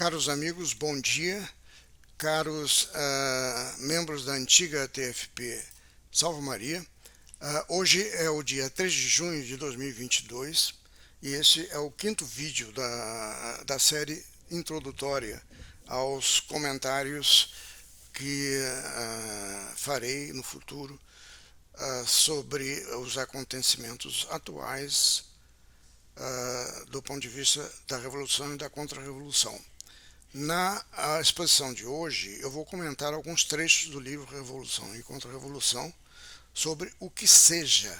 Caros amigos, bom dia. Caros membros da antiga TFP Salve Maria. Hoje é o dia 3 de junho de 2022 e esse é o quinto vídeo da série introdutória aos comentários que farei no futuro sobre os acontecimentos atuais do ponto de vista da Revolução e da Contra-Revolução. Na exposição de hoje, eu vou comentar alguns trechos do livro Revolução e Contra-Revolução sobre o que seja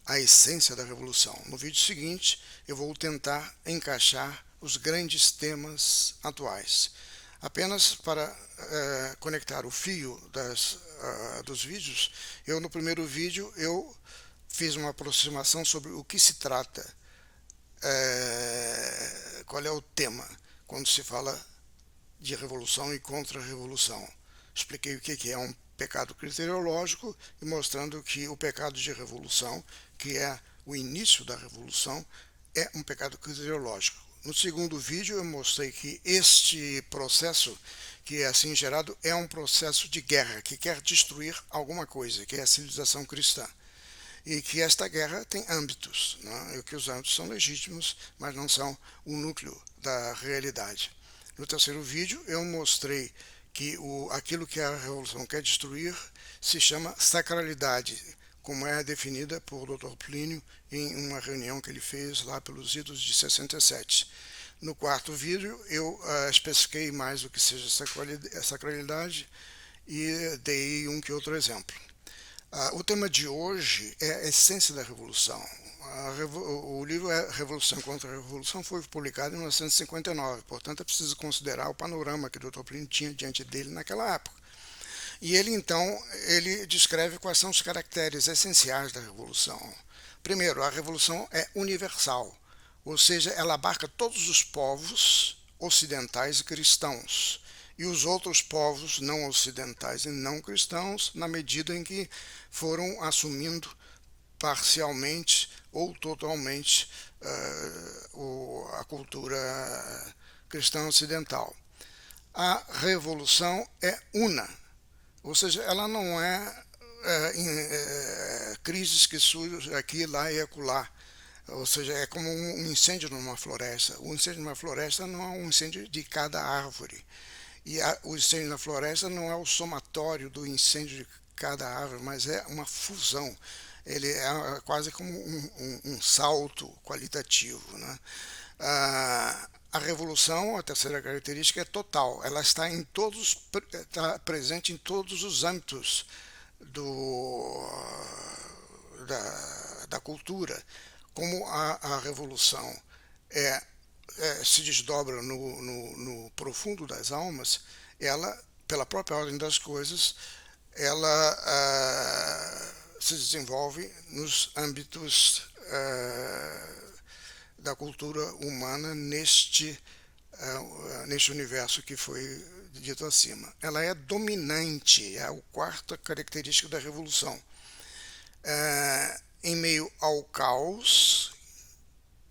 a essência da Revolução. No vídeo seguinte, eu vou tentar encaixar os grandes temas atuais. Apenas para conectar o fio dos vídeos, no primeiro vídeo eu fiz uma aproximação sobre o que se trata, qual é o tema quando se fala de revolução e contra-revolução. Expliquei o que é um pecado criteriológico e mostrando que o pecado de revolução, que é o início da revolução, é um pecado criteriológico. No segundo vídeo eu mostrei que este processo que é assim gerado é um processo de guerra, que quer destruir alguma coisa, que é a civilização cristã. E que esta guerra tem âmbitos, né? E que os âmbitos são legítimos, mas não são o núcleo da realidade. No terceiro vídeo eu mostrei que aquilo que a revolução quer destruir se chama sacralidade, como é definida por Dr. Plínio em uma reunião que ele fez lá pelos idos de 67. No quarto vídeo eu especifiquei mais o que seja sacralidade e dei um que outro exemplo. O tema de hoje é a essência da Revolução. O livro Revolução contra a Revolução foi publicado em 1959, portanto é preciso considerar o panorama que o Dr. Plínio tinha diante dele naquela época. E ele descreve quais são os caracteres essenciais da Revolução. Primeiro, a Revolução é universal, ou seja, ela abarca todos os povos ocidentais e cristãos e os outros povos não ocidentais e não cristãos, na medida em que foram assumindo parcialmente ou totalmente a cultura cristã ocidental. A revolução é una, ou seja, ela não é crises que surgem aqui, lá e acolá. Ou seja, é como um incêndio numa floresta. O incêndio numa floresta não é um incêndio de cada árvore. E o incêndio na floresta não é o somatório do incêndio de cada árvore, mas é uma fusão. Ele é quase como um salto qualitativo, né? A revolução, a terceira característica, é total. Ela está presente em todos os âmbitos da cultura. Como a revolução se desdobra no profundo das almas, ela, pela própria ordem das coisas, ela se desenvolve nos âmbitos da cultura humana neste universo que foi dito acima. Ela é dominante, é a quarta característica da revolução. Em meio ao caos,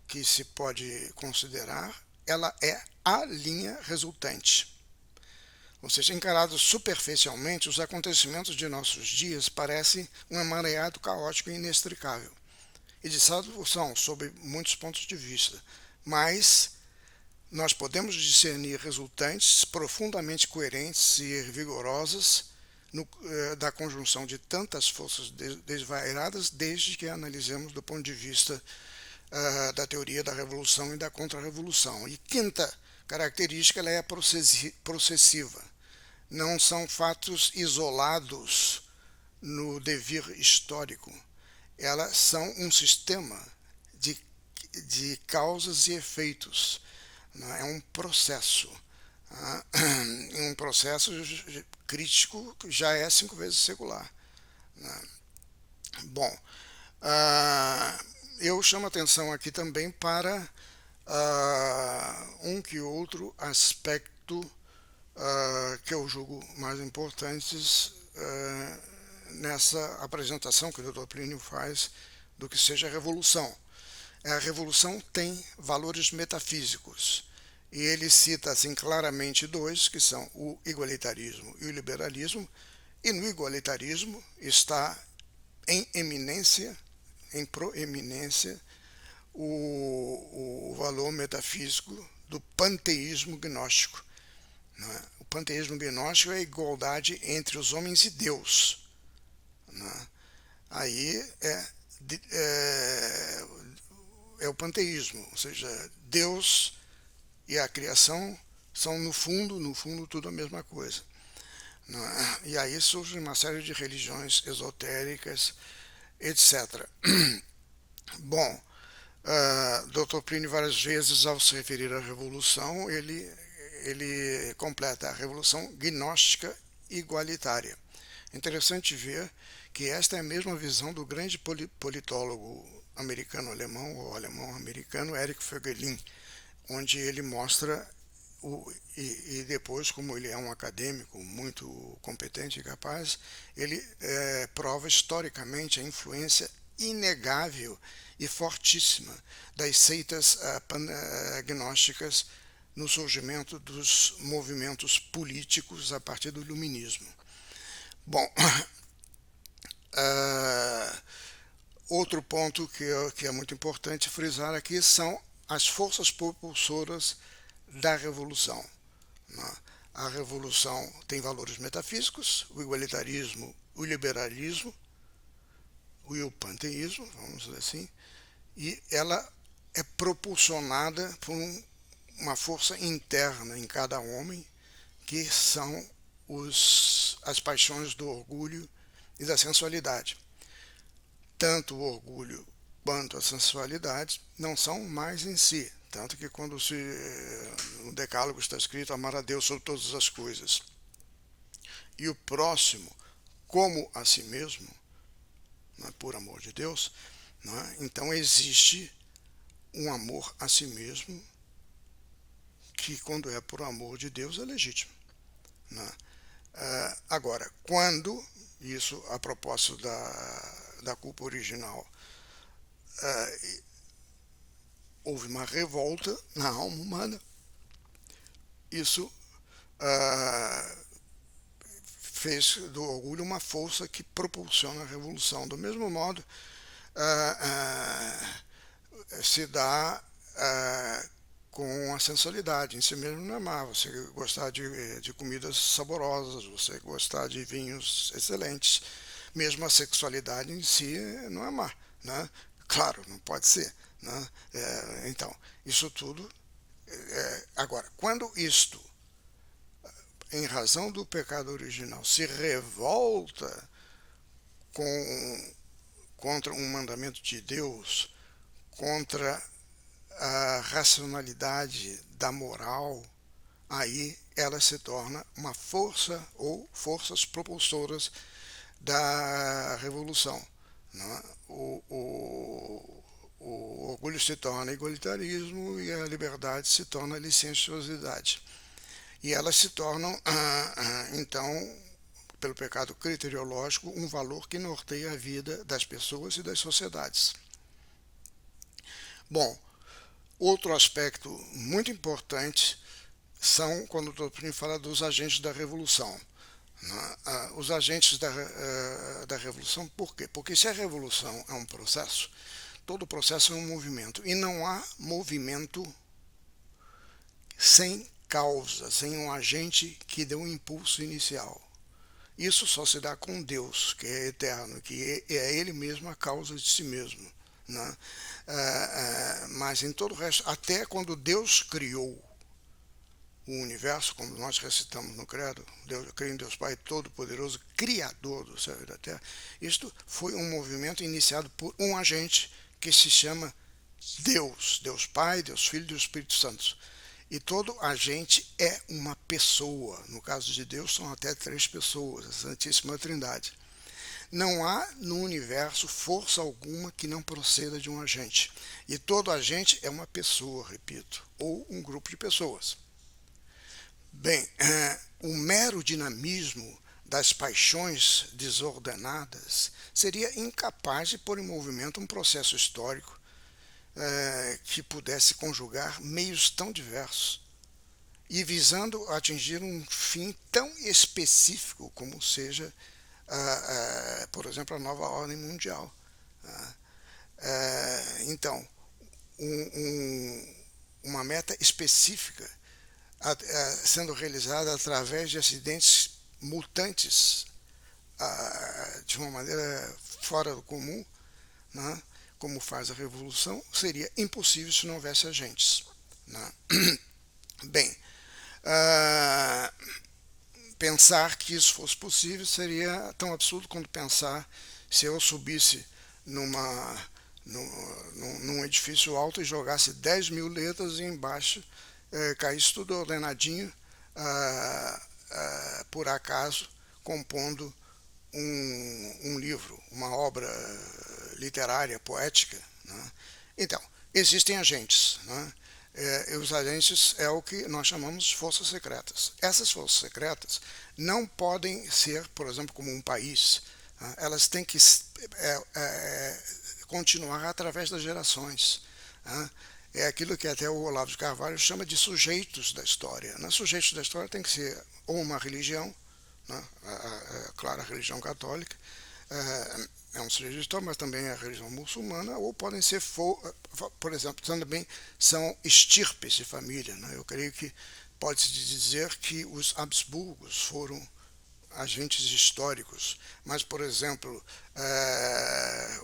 que se pode considerar, ela é a linha resultante. Ou seja, encarados superficialmente, os acontecimentos de nossos dias parecem um emaranhado caótico e inextricável. E de fato são, sob muitos pontos de vista, mas nós podemos discernir resultantes profundamente coerentes e vigorosas da conjunção de tantas forças desvairadas, desde que analisemos do ponto de vista da teoria da revolução e da contra-revolução. E quinta característica, ela é processiva. Não são fatos isolados no devir histórico. Elas são um sistema de causas e efeitos. É um processo. Um processo crítico que já é 5 vezes secular. Bom, eu chamo atenção aqui também para um que outro aspecto que eu julgo mais importantes nessa apresentação que o Dr. Plínio faz do que seja a revolução. A revolução tem valores metafísicos e ele cita assim claramente dois, que são o igualitarismo e o liberalismo, e no igualitarismo está em eminência, em proeminência, o valor metafísico do panteísmo gnóstico. Não é? O panteísmo gnóstico é a igualdade entre os homens e Deus. Não é? Aí é o panteísmo, ou seja, Deus e a criação são no fundo tudo a mesma coisa. Não é? E aí surge uma série de religiões esotéricas, etc. Bom, Dr. Plínio várias vezes, ao se referir à revolução, ele completa a revolução gnóstica igualitária. Interessante ver que esta é a mesma visão do grande politólogo americano-alemão, ou alemão-americano, Eric Voegelin, onde ele mostra, e depois, como ele é um acadêmico muito competente e capaz, ele prova historicamente a influência inegável e fortíssima das seitas gnósticas no surgimento dos movimentos políticos a partir do iluminismo. Bom, outro ponto que é muito importante frisar aqui são as forças propulsoras da revolução. A revolução tem valores metafísicos, o igualitarismo, o liberalismo e o panteísmo, vamos dizer assim, e ela é propulsionada por uma força interna em cada homem, que são as paixões do orgulho e da sensualidade. Tanto o orgulho quanto a sensualidade não são mais em si. Tanto que quando no Decálogo está escrito amar a Deus sobre todas as coisas e o próximo como a si mesmo, não é, por amor de Deus, não é? Então existe um amor a si mesmo que, quando é por amor de Deus, é legítimo. Não é? Agora, quando, isso a propósito da culpa original, houve uma revolta na alma humana, isso fez do orgulho uma força que propulsiona a revolução. Do mesmo modo, se dá com a sensualidade. Em si mesmo não é amar. Você gostar de comidas saborosas, você gostar de vinhos excelentes. Mesmo a sexualidade em si não é amar. Né? Claro, não pode ser. Né? Então, isso tudo. Agora, quando isto, em razão do pecado original, se revolta contra um mandamento de Deus, contra a racionalidade da moral, aí ela se torna uma força ou forças propulsoras da revolução. Né? O orgulho se torna igualitarismo e a liberdade se torna licenciosidade. E elas se tornam, então, pelo pecado criteriológico, um valor que norteia a vida das pessoas e das sociedades. Bom, outro aspecto muito importante são, quando o Tolkien fala dos agentes da revolução. Os agentes da revolução, por quê? Porque se a revolução é um processo, todo processo é um movimento, e não há movimento sem causa, sem um agente que dê um impulso inicial. Isso só se dá com Deus, que é eterno, que é Ele mesmo a causa de si mesmo. Né? Mas em todo o resto, até quando Deus criou o universo, como nós recitamos no Credo, Deus, creio em Deus Pai Todo-Poderoso, Criador do céu e da terra, isto foi um movimento iniciado por um agente que se chama Deus, Deus Pai, Deus Filho e Deus Espírito Santo. E todo agente é uma pessoa. No caso de Deus, são até 3 pessoas, a Santíssima Trindade. Não há no universo força alguma que não proceda de um agente. E todo agente é uma pessoa, repito, ou um grupo de pessoas. Bem, o mero dinamismo das paixões desordenadas seria incapaz de pôr em movimento um processo histórico que pudesse conjugar meios tão diversos. e visando atingir um fim tão específico como seja, por exemplo, a nova ordem mundial. Então, uma meta específica sendo realizada através de acidentes mutantes de uma maneira fora do comum, né, como faz a revolução, seria impossível se não houvesse agentes. Né? Bem, pensar que isso fosse possível seria tão absurdo quanto pensar se eu subisse num edifício alto e jogasse 10 mil letras e embaixo caísse tudo ordenadinho, por acaso, compondo um livro, uma obra literária, poética. Né? Então, existem agentes. Né? Os agentes é o que nós chamamos de forças secretas. Essas forças secretas não podem ser, por exemplo, como um país. Né? Elas têm que continuar através das gerações. Né? É aquilo que até o Olavo de Carvalho chama de sujeitos da história. Né? Sujeitos da história tem que ser ou uma religião, né? Claro, a religião católica é um sujeito de história, mas também a religião muçulmana, ou podem ser, por exemplo, também são estirpes de família. Né? Eu creio que pode-se dizer que os Habsburgos foram agentes históricos, mas, por exemplo,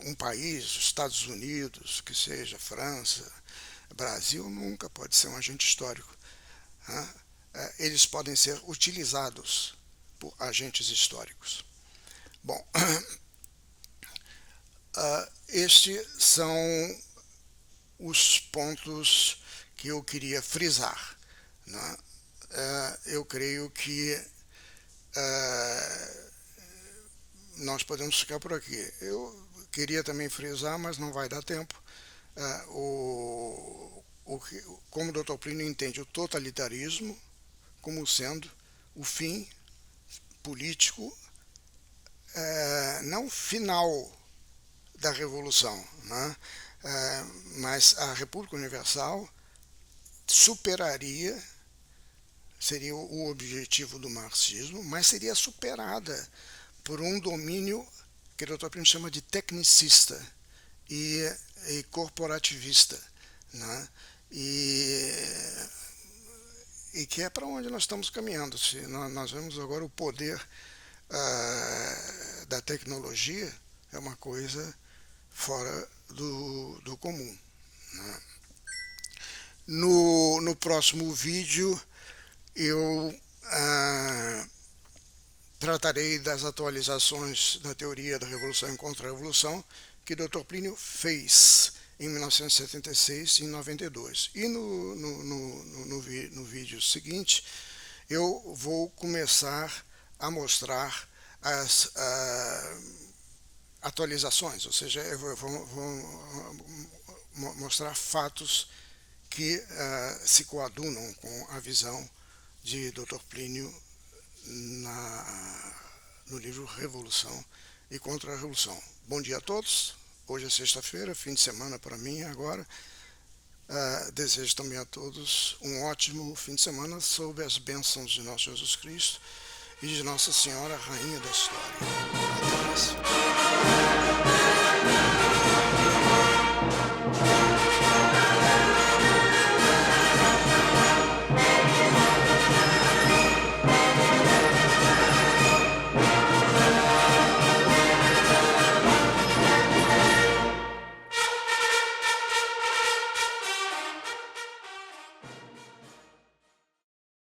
um país, os Estados Unidos, que seja França, Brasil, nunca pode ser um agente histórico. Né? Eles podem ser utilizados por agentes históricos. Bom, estes são os pontos que eu queria frisar. Né? Eu creio que nós podemos ficar por aqui. Eu queria também frisar, mas não vai dar tempo, como o Dr. Plínio entende o totalitarismo como sendo o fim político, não final da revolução, né? Mas a República Universal superaria, seria o objetivo do marxismo, mas seria superada por um domínio que o Dr. Plínio chama de tecnicista e corporativista, né? E que é para onde nós estamos caminhando. Se nós vemos agora o poder da tecnologia, é uma coisa fora do comum. Né? No próximo vídeo eu tratarei das atualizações da teoria da revolução e contra-revolução que Dr. Plínio fez em 1976 e em 92. E no vídeo seguinte eu vou começar a mostrar as atualizações, ou seja, eu vou mostrar fatos que se coadunam com a visão de Dr. Plínio no livro Revolução e Contra-Revolução. Bom dia a todos. Hoje é sexta-feira, fim de semana para mim agora. Desejo também a todos um ótimo fim de semana sob as bênçãos de nosso Jesus Cristo e de Nossa Senhora, Rainha da História. Até mais.